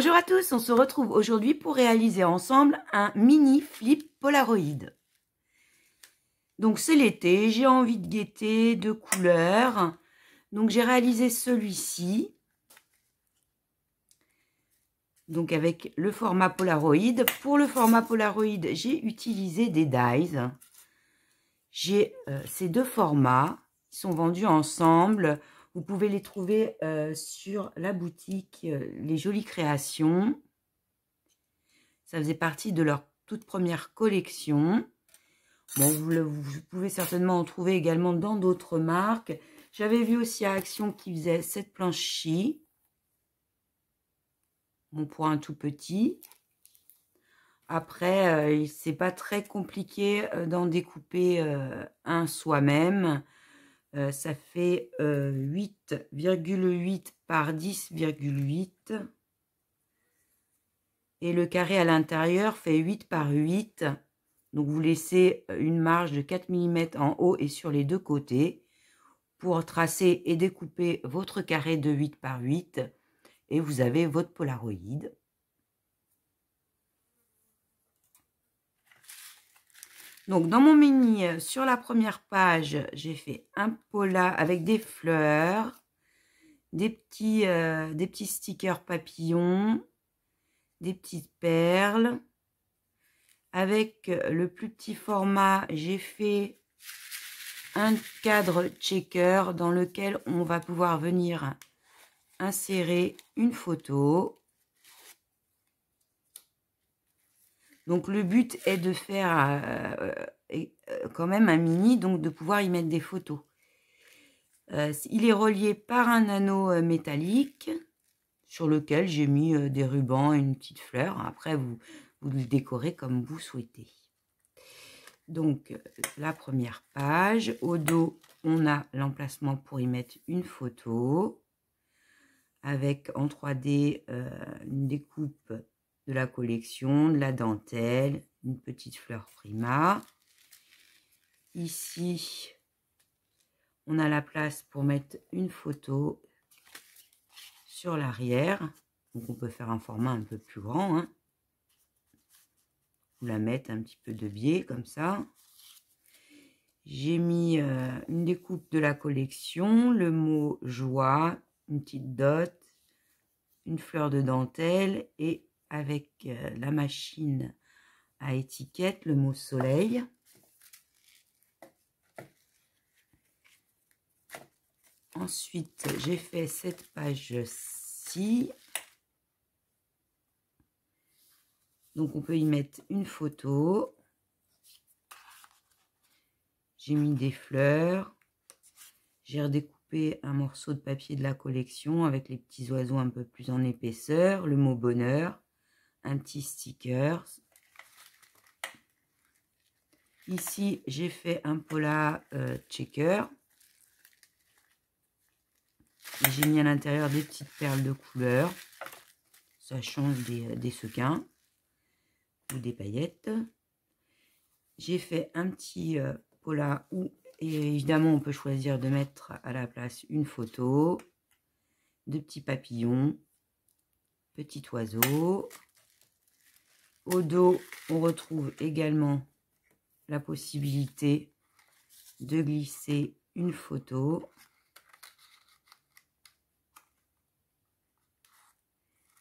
Bonjour à tous, on se retrouve aujourd'hui pour réaliser ensemble un mini flip Polaroid. Donc c'est l'été, j'ai envie de gaieté, de couleurs. Donc j'ai réalisé celui-ci. Donc avec le format Polaroid. Pour le format Polaroid, j'ai utilisé des dies. J'ai ces deux formats, ils sont vendus ensemble. Vous pouvez les trouver sur la boutique Les Jolies Créations. Ça faisait partie de leur toute première collection. Bon, vous pouvez certainement en trouver également dans d'autres marques. J'avais vu aussi à Action qui faisait cette planche-ci. Bon, pour un tout petit. Après, c'est pas très compliqué d'en découper un soi-même. Ça fait 8,8 par 10,8. Et le carré à l'intérieur fait 8 par 8. Donc vous laissez une marge de 4 mm en haut et sur les deux côtés pour tracer et découper votre carré de 8 par 8. Et vous avez votre Polaroid. Donc dans mon mini, sur la première page, j'ai fait un pola avec des fleurs, des petits stickers papillons, des petites perles. Avec le plus petit format, j'ai fait un cadre checker dans lequel on va pouvoir venir insérer une photo. Donc le but est de faire quand même un mini, donc de pouvoir y mettre des photos. Il est relié par un anneau métallique sur lequel j'ai mis des rubans et une petite fleur. Après, vous le décorez comme vous souhaitez. Donc, la première page. Au dos, on a l'emplacement pour y mettre une photo. Avec en 3D une découpe de la collection, de la dentelle, une petite fleur Prima. Ici, on a la place pour mettre une photo sur l'arrière. Donc, on peut faire un format un peu plus grand, hein. Vous la mettre un petit peu de biais comme ça. J'ai mis une découpe de la collection, le mot joie, une petite dot, une fleur de dentelle et avec la machine à étiquette, le mot soleil. Ensuite, j'ai fait cette page-ci. Donc, on peut y mettre une photo. J'ai mis des fleurs. J'ai redécoupé un morceau de papier de la collection avec les petits oiseaux un peu plus en épaisseur. Le mot bonheur. Un petit sticker. Ici, j'ai fait un pola checker. J'ai mis à l'intérieur des petites perles de couleur. Ça change des sequins ou des paillettes. J'ai fait un petit pola où, évidemment, on peut choisir de mettre à la place une photo, de petits papillons, petit oiseau. Au dos, on retrouve également la possibilité de glisser une photo.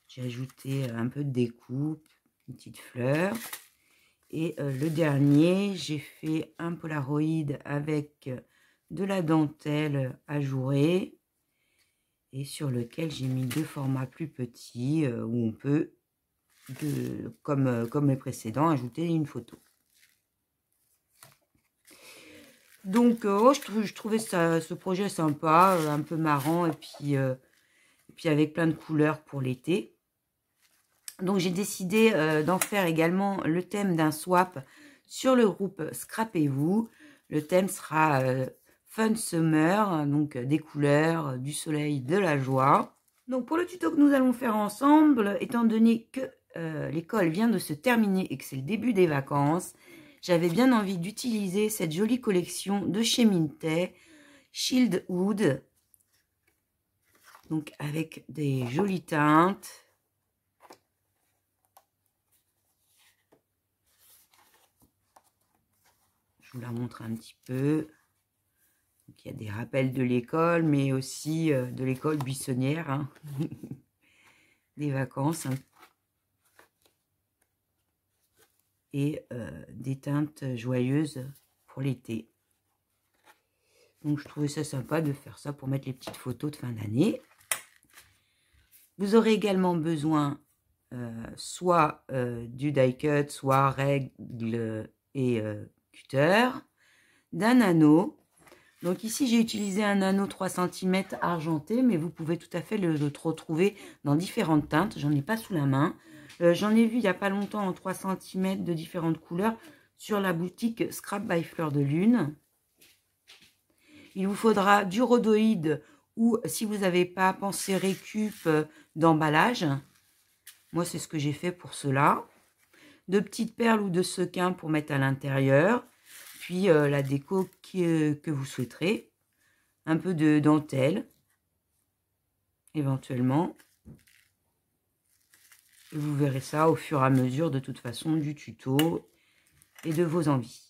J'ai ajouté un peu de découpe, une petite fleur. Et le dernier, j'ai fait un Polaroid avec de la dentelle ajourée et sur lequel j'ai mis deux formats plus petits où on peut, comme les précédents, ajouter une photo. Donc, je trouvais ce projet sympa, un peu marrant et puis avec plein de couleurs pour l'été. Donc, j'ai décidé d'en faire également le thème d'un swap sur le groupe Scrapez-vous. Le thème sera Fun Summer, donc des couleurs, du soleil, de la joie. Donc, pour le tuto que nous allons faire ensemble, étant donné que l'école vient de se terminer et que c'est le début des vacances, j'avais bien envie d'utiliser cette jolie collection de chez Minté, Shield Wood. Donc, avec des jolies teintes. Je vous la montre un petit peu. Donc, il y a des rappels de l'école, mais aussi de l'école buissonnière, hein. Des vacances, hein. Et des teintes joyeuses pour l'été. Donc, je trouvais ça sympa de faire ça pour mettre les petites photos de fin d'année. Vous aurez également besoin soit du die cut, soit règle et cutter, d'un anneau. Donc ici, j'ai utilisé un anneau 3 cm argenté, mais vous pouvez tout à fait le retrouver dans différentes teintes. J'en ai pas sous la main. J'en ai vu il n'y a pas longtemps en 3 cm de différentes couleurs sur la boutique Scrap by Fleur de Lune. Il vous faudra du rhodoïde ou, si vous n'avez pas pensé récup, d'emballage. Moi, c'est ce que j'ai fait pour cela. De petites perles ou de sequins pour mettre à l'intérieur. Puis la déco que vous souhaiterez. Un peu de dentelle, éventuellement. Et vous verrez ça au fur et à mesure, de toute façon, du tuto et de vos envies.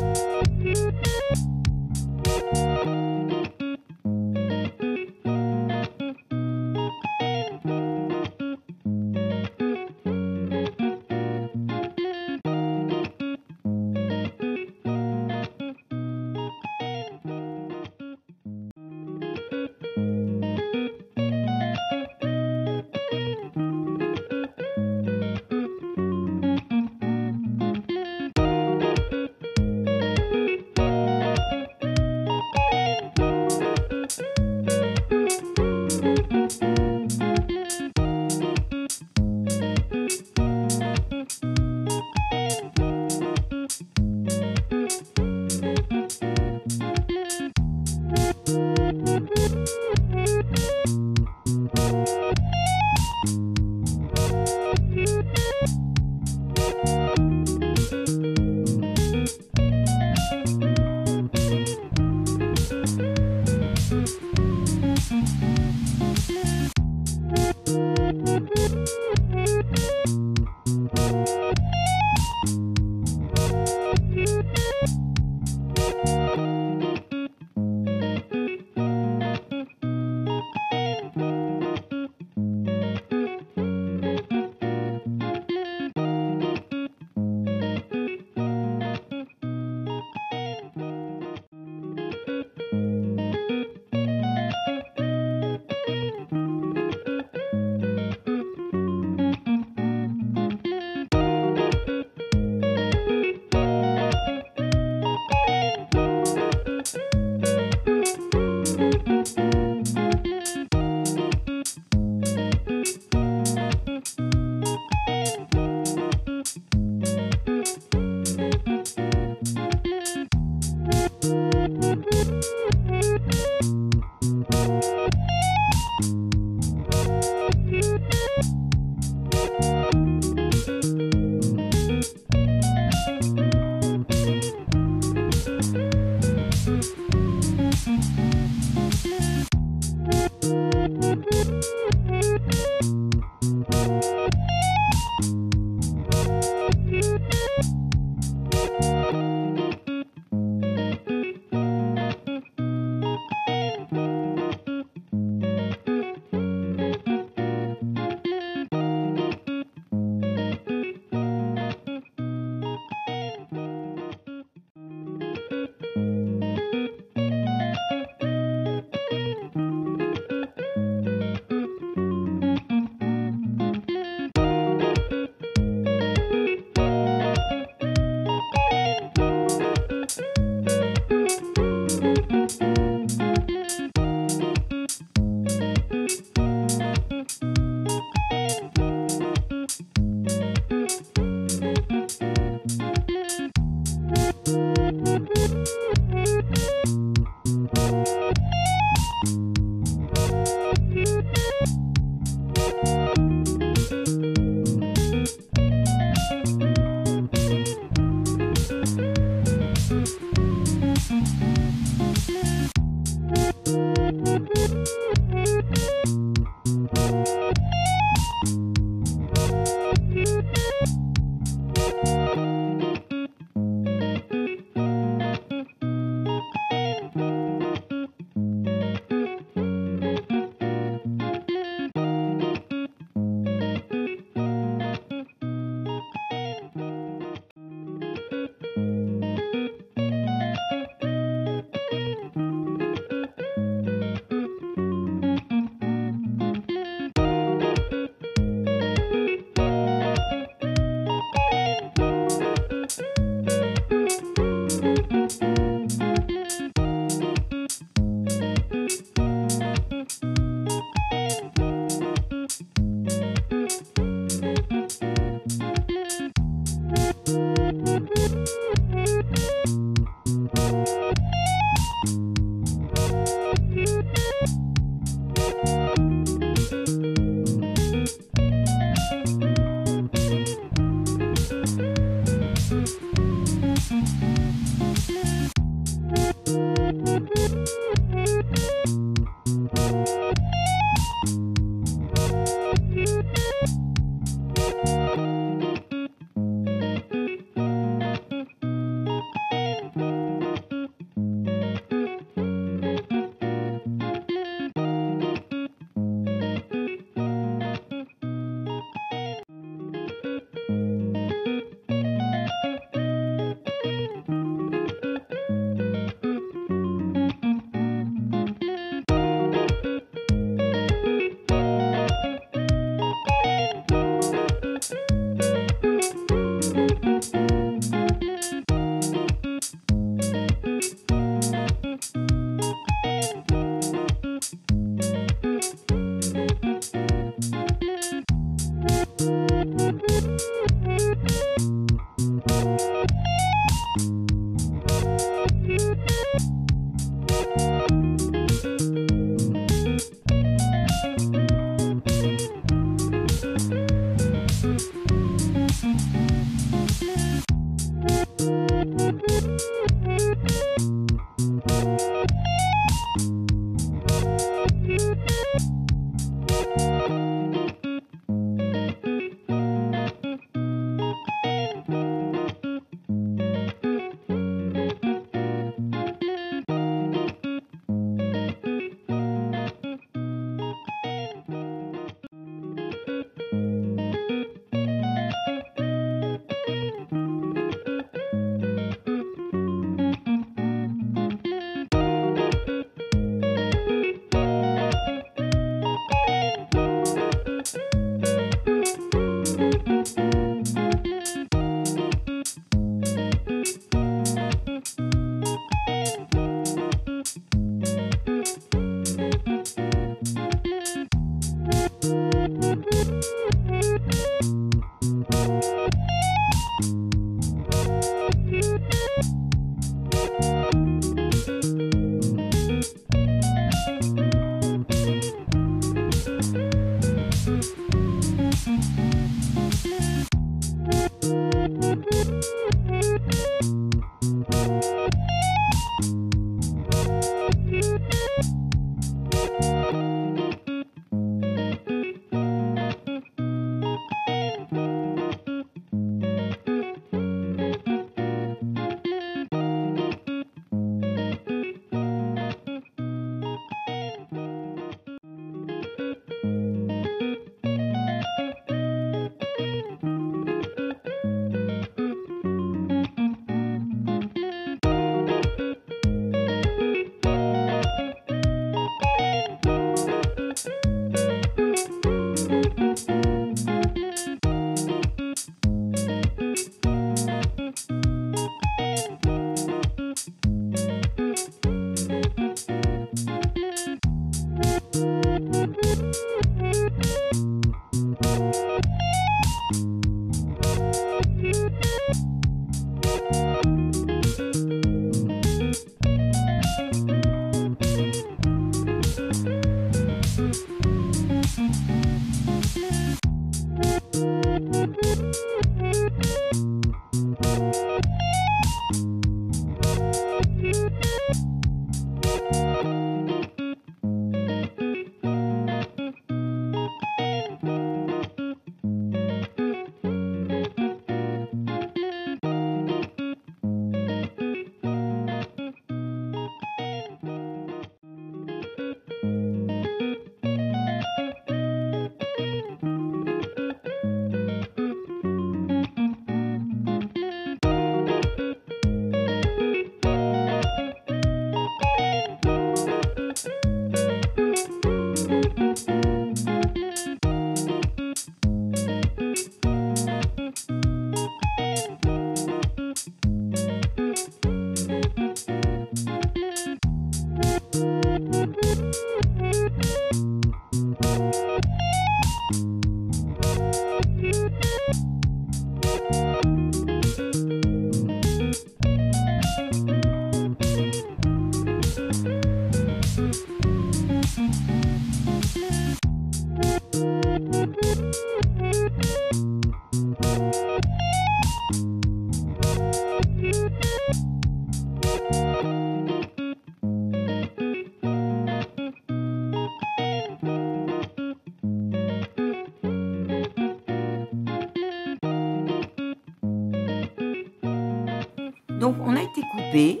Donc on a été coupé.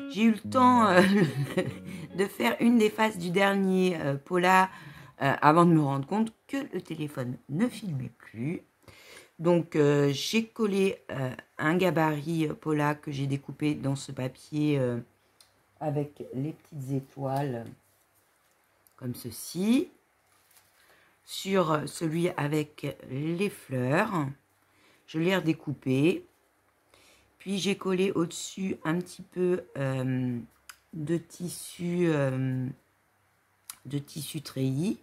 J'ai eu le temps de faire une des faces du dernier pola avant de me rendre compte que le téléphone ne filmait plus. Donc j'ai collé un gabarit pola que j'ai découpé dans ce papier avec les petites étoiles comme ceci. Sur celui avec les fleurs, je l'ai redécoupé. Puis j'ai collé au-dessus un petit peu de tissu treillis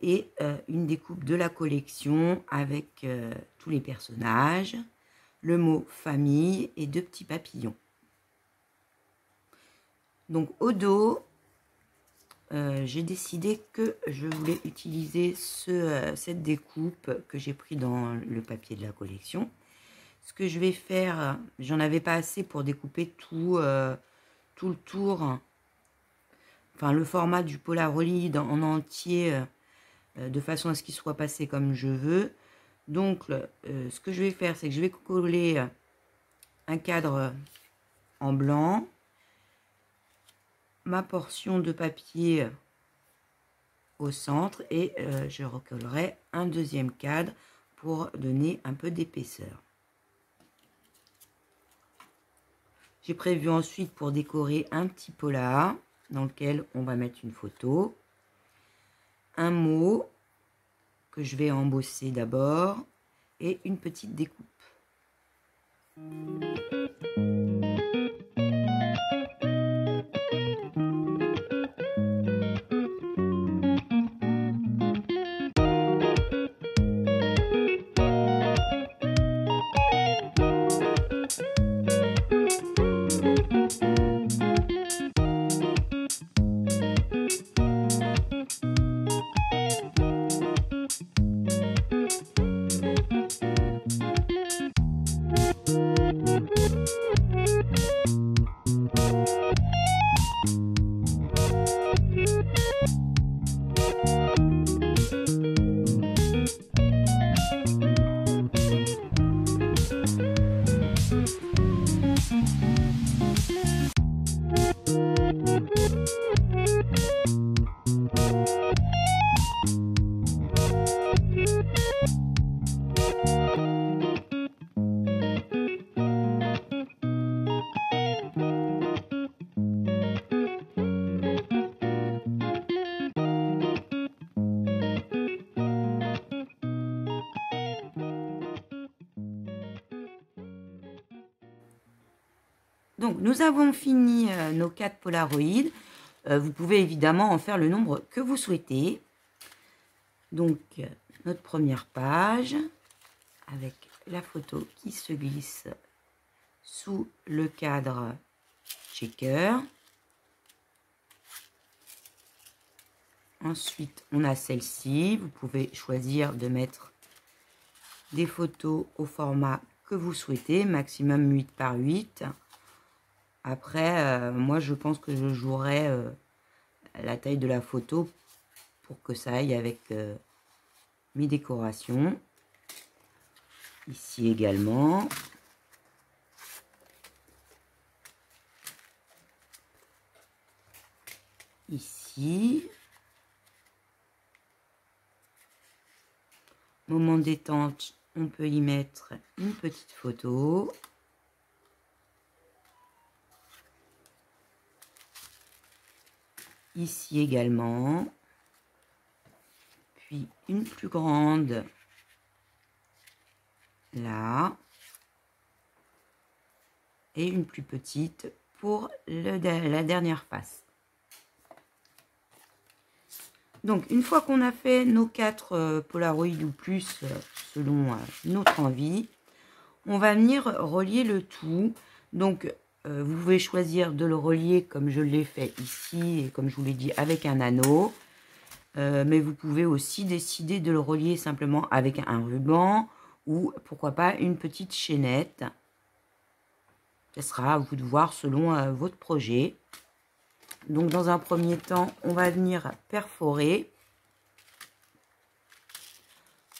et une découpe de la collection avec tous les personnages, le mot famille et 2 petits papillons. Donc au dos, j'ai décidé que je voulais utiliser cette découpe que j'ai pris dans le papier de la collection. Ce que je vais faire, j'en avais pas assez pour découper tout le tour, enfin le format du Polaroid en entier, de façon à ce qu'il soit passé comme je veux. Donc ce que je vais faire, c'est que je vais coller un cadre en blanc, ma portion de papier au centre et je recollerai un deuxième cadre pour donner un peu d'épaisseur. J'ai prévu ensuite pour décorer un petit polar dans lequel on va mettre une photo, un mot que je vais embosser d'abord et une petite découpe. Donc, nous avons fini nos 4 Polaroids. Vous pouvez évidemment en faire le nombre que vous souhaitez. Donc, notre première page avec la photo qui se glisse sous le cadre shaker. Ensuite, on a celle-ci. Vous pouvez choisir de mettre des photos au format que vous souhaitez, maximum 8 par 8. Après, moi, je pense que je jouerai la taille de la photo pour que ça aille avec mes décorations. Ici également. Ici. Moment détente, on peut y mettre une petite photo. Ici également, puis une plus grande là, et une plus petite pour la dernière face. Donc une fois qu'on a fait nos 4 Polaroids ou plus selon notre envie, on va venir relier le tout. Donc vous pouvez choisir de le relier comme je l'ai fait ici et comme je vous l'ai dit avec un anneau. Mais vous pouvez aussi décider de le relier simplement avec un ruban ou pourquoi pas une petite chaînette. Ce sera à vous de voir selon votre projet. Donc dans un premier temps, on va venir perforer.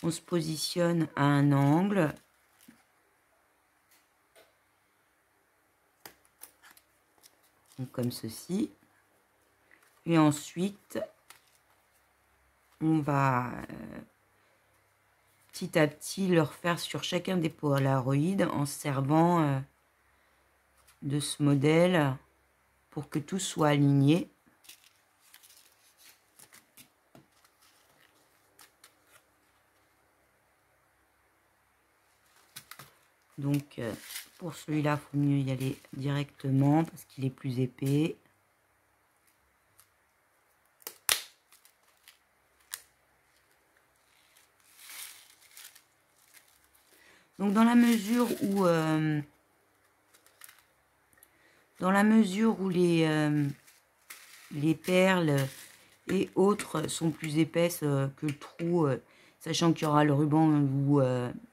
On se positionne à un angle. Donc comme ceci. Et ensuite, on va petit à petit le refaire sur chacun des polaroïdes en se servant de ce modèle pour que tout soit aligné. Donc pour celui-là, il faut mieux y aller directement parce qu'il est plus épais. Donc dans la mesure où les perles et autres sont plus épaisses que le trou, sachant qu'il y aura le ruban ou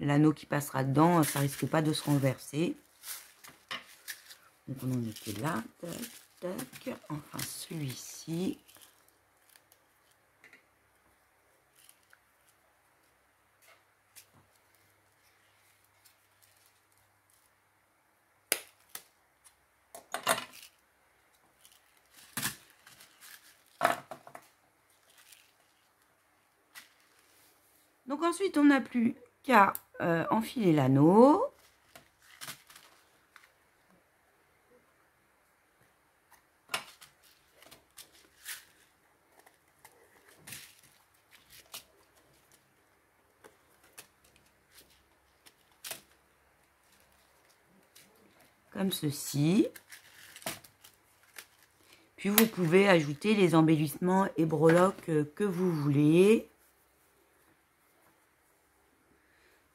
l'anneau qui passera dedans, ça risque pas de se renverser. Donc on en était là, tac, tac. Enfin celui-ci. Donc ensuite, on n'a plus qu'à enfiler l'anneau. Comme ceci. Puis vous pouvez ajouter les embellissements et breloques que vous voulez.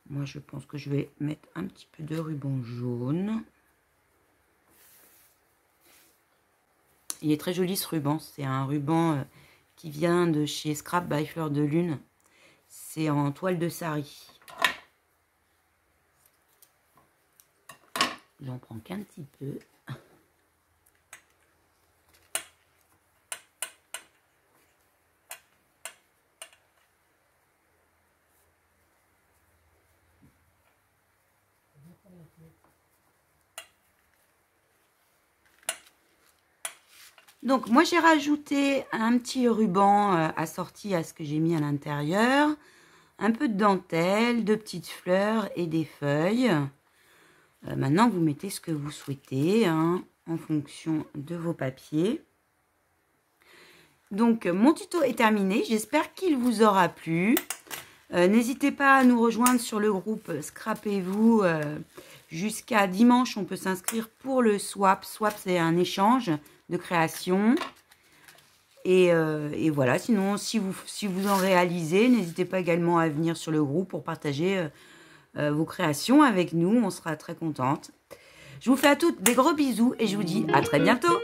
Moi, je pense que je vais mettre un petit peu de ruban jaune. Il est très joli ce ruban. C'est un ruban qui vient de chez Scrap by Fleur de Lune. C'est en toile de sari. J'en prends qu'un petit peu. Donc moi j'ai rajouté un petit ruban assorti à ce que j'ai mis à l'intérieur, un peu de dentelle, de petites fleurs et des feuilles. Maintenant vous mettez ce que vous souhaitez hein, en fonction de vos papiers. Donc mon tuto est terminé, j'espère qu'il vous aura plu. N'hésitez pas à nous rejoindre sur le groupe Scrapez-vous. Jusqu'à dimanche on peut s'inscrire pour le swap. Swap c'est un échange de création et voilà, sinon si vous en réalisez, n'hésitez pas également à venir sur le groupe pour partager vos créations avec nous, on sera très contente. Je vous fais à toutes des gros bisous et je vous dis à très bientôt.